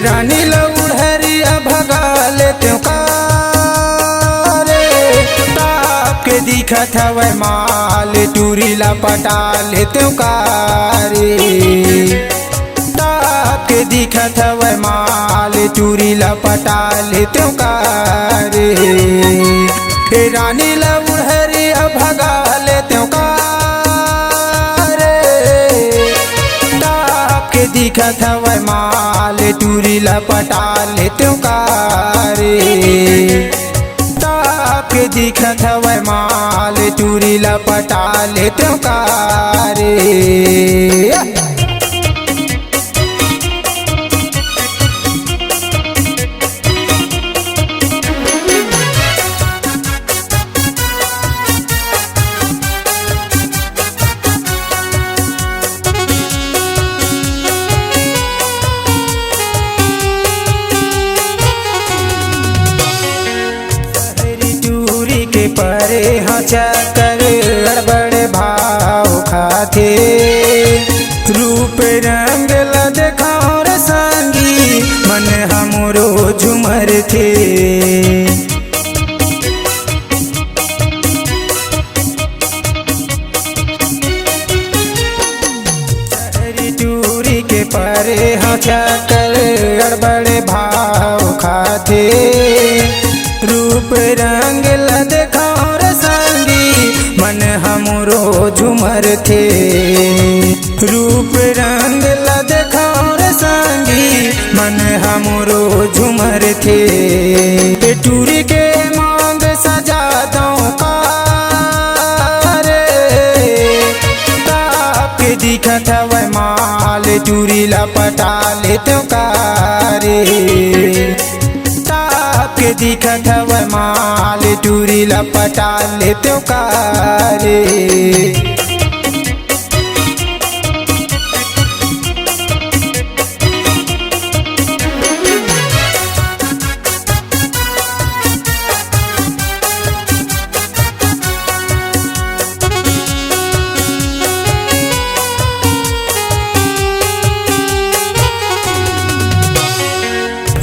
रानी लौड़हरिया भगा लेते का रे, ताप के दिखत हवै माल टूरी ला पटा लेते का रे, ताप के दिखत हवै माल टूरी ला पटा लेते का रे। रानी लौड़हरिया भगा लेते का दिखत हवै माल टूरी ला पटा लेते का रे, ताप के दिखत हवै माल टूरी ला पटा लेते का रे। परे हचा कर गड़बड़ भाव खाते, रूप रंग ला देखाओ रे संगी मन हमरो झुमर थे। टूरी के परे हचा कर गड़बड़ भाव खाते, रूप रंग ला देखाओ रे संगी मन हमरो झुमर थे। रूप रंग ला देखाओ रे संगी मन हमरो झुमर थे। टूरी के मांग सजा दो का रे, ताप के दिखत हवै माल टूरी ला पटा लेते का रे, के दिखत हवै माल टूरी ला पटा लेते का रे।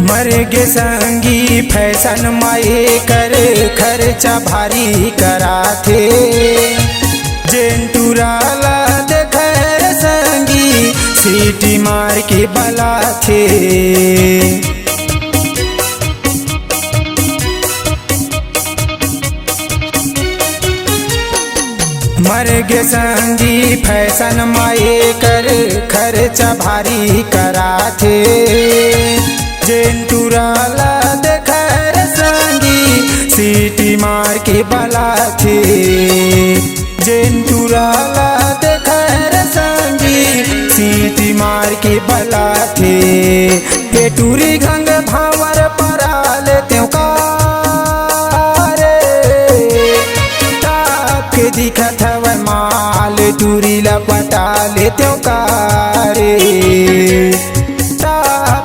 मर गे संगी फैशन माए कर खर्चा भारी कराथे, जेंटूरा ला देखे संगी सीटी मार के बला थे। मर गे संगी फैशन माए कर खर्चा भारी कराथे, जेंटूरा ला देखे संगी सीटी मार के बला थे। जेंटूरा ला देखे संगी सीटी मार के बला थे। हे टूरी घंग भावर परा लेते का रे, ताप के दिखत हवै माल टूरी ला पटा लेते का रे,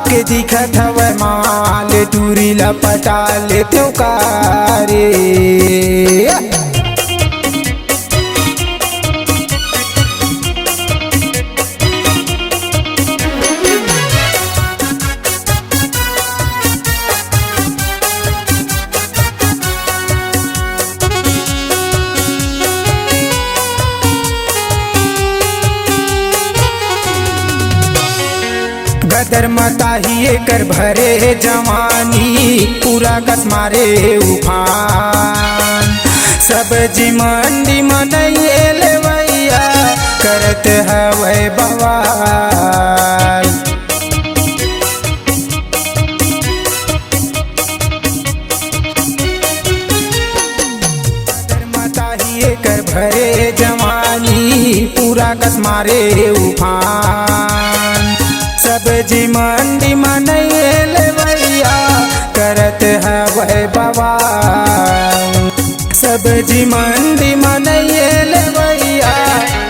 के दिखत हवै माल टूरी ला पटा लेते का रे। गदर मताही कर भरे जवानी पूरा कस मारे उफान, सब्जी मंडी मनैये लेवैया करत हवै बवाल। गदर मताही कर भरे जवानी पूरा कस मारे उफान, सब्जी मंडी मनैये लेवैया करत हवै बवाल। सब्जी मंडी मनैये लेवैया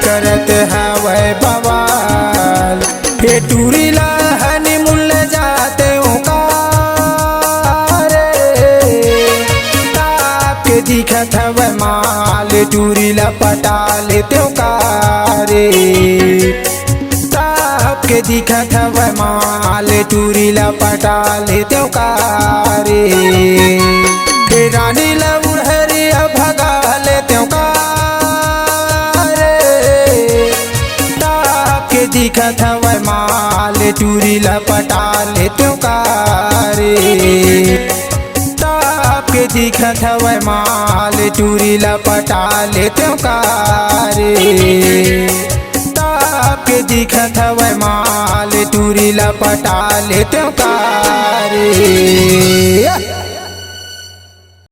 करत हवै बवाल। हे टूरी ला हनी मुल जाते का के दिखत हवै माल टूरी लपटा लेतेव का रे हे रानी ल उड़हरिया भगा लेतेव का रे ताक के दिखत हवै माल टूरी लपटा लेतेव का रे ताक के दिखत हवै माल टूरी लपटा लेतेव का रे के दिखत हवै माल टूरी लपटा लेतेव का रे।